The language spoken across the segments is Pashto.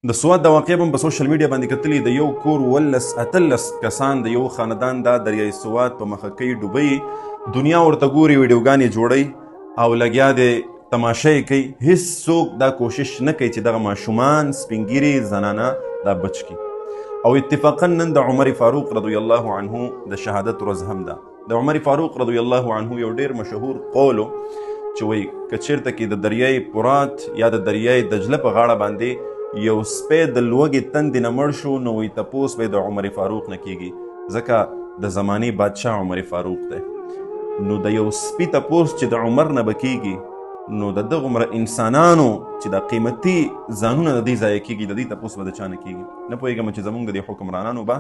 د سوات د واقعې به په سوشل میډیا باندې کتلي د یو کور 18 کسان د یو خاندان دا دریای سوات په مخه کوي ډوبۍ دنیا ورته ګوري ویډیوګانې جوړوي او لګیا د تماشې کوي هیڅ څوک دا کوشش نه کوي چې دغه ماشومان سپینګیري زنانه دا بچ کړي او اتفاقا نن د عمر فاروق رضی الله عنه د شهادت ورځ هم ده د عمر فاروق رضی الله عنه یو ډیر مشهور قولو چې وایي که چېرته کې د دریای فرات یا د دریای دجله په غاړه باندې یو سپی د لوږې تندې نه مړ شو نو وایي تپوس به د عمر فاروق نه کېږي ځکه د زمانې بادشاه عمر فاروق دی نو د یو سپي تپوس چې د عمر نه به کېږي نو د دغومره انسانانو چې د قیمتي ځانونه د دې ضایع کېږي د دې تپوس به د چا نه کېږي نه پوهېږم چې زموږ د دې حکمرانانو به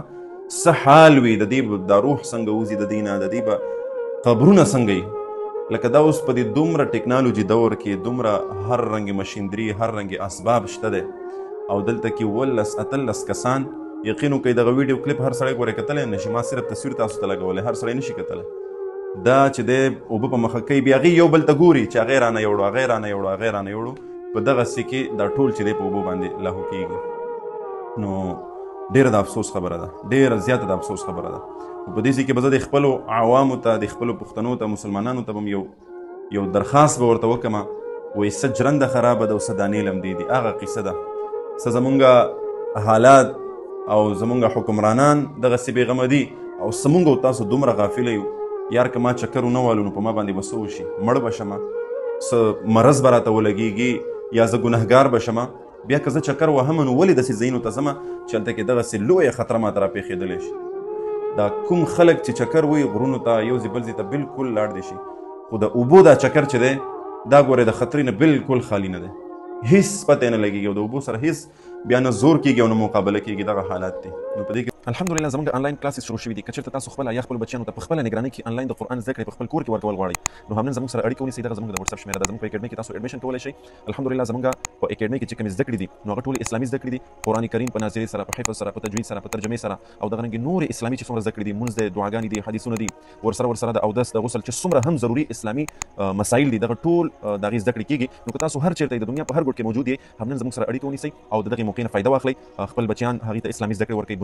څه حال وي د دې به دا روح څنګه وځي د دې نه د دې به قبرونه څنګه وي لکه دا اوس په دې دومره ټیکنالوجي دور کې دومره هر رنګ مشینري هر رنګ اسباب شته دی او دلته کې 18 کسان یقین وکړئ دغه ویډیو کلیپ هر سړی ګورې کتلی نه شي ما صرف تصویر تاسو ته لګولی هر سړی نشي کتلی دا چې دی اوبه په مخه کوي بیا هغې یو بل ته ګوري چې هغې رانه یوړو هغې رانه یوړو هغې رانه یوړو په دغسې کې دا ټول چې دی په اوبو باندې لاهو کېږي نو ډېره د افسوس خبره ده ډېره زیاته د افسوس خبره ده په دې ځای کې به زه د خپلو عوامو ته د خپلو پښتنو ته مسلمانانو ته به یو درخواست به ورته وکړم وایي څه جرنده خرابه ده او څه دانې لمدې دي هغه قیصه ده څه زمونږ حالات او زمونږ حکمرانان دغسې بېغمه دي او زمونږ او تاسو دومره غافله یو یار که ما چکر ونه والو نو په ما باندې به څه وشي مړ به شمه څه مرض به راته ولګېږي یا زه ګنهګار به شمه بیا که زه چکر وهم نو ولې داسې ځایونو ته ځمه چې هلته کې دغسې لویه خطره ماته راپېښېدلی شي دا کوم خلک چې چکر وایي غرونو ته یو ځای بل ځای ته بالکل لاړ دی شي خو د اوبو دا چکر چې دی دا ګورې د خطرې نه بالکل خالي نه دی هیڅ پته نه لګېږي او د اوبو سره هیڅ بیا نه زور کېږي او نه مقابله کېږي دغه حالات دي نو په دې کې الحمدلله زموږ انلاین کلاسز شروع شوي دي که چېرته تاسو خپله یا خپلو بچیانو ته په خپله نګرانۍ کې انلاین د قرآن زده کړې په خپل کور کې ورکول غواړئ نو همنن زموږ سره اړیکه ونیسئ دغه زموږ د وټساپ شمېره ده زموږ په اکیډمۍ کې تاسو ایډمیشن کولی شئ الحمدلله زموږ په اکیډمۍ کې چې کومې زده کړې دي نو هغه ټولې اسلامي زده کړې دي قرآن کریم په ناظري سره په حفظ سره په تجوید سره په ترجمې سره او دغه رنګې نورې اسلامي چې څومره زده کړې دي مونځ دی دعاګانې دي حدیثونه دي ورسره د اودس د غسل چې څومره هم ضروري اسلامي مسایل دي دغه ټول د هغې زده کړې کېږي نو که تاسو هر چېرته د دنیا په هر ګوټ کې موجود یې همنن زموږ سره اړیکه ونیسئ او د دغې موقع نه فایده واخلئ خپل بچیان هغې ته اسلامي زده کړې ورکوئ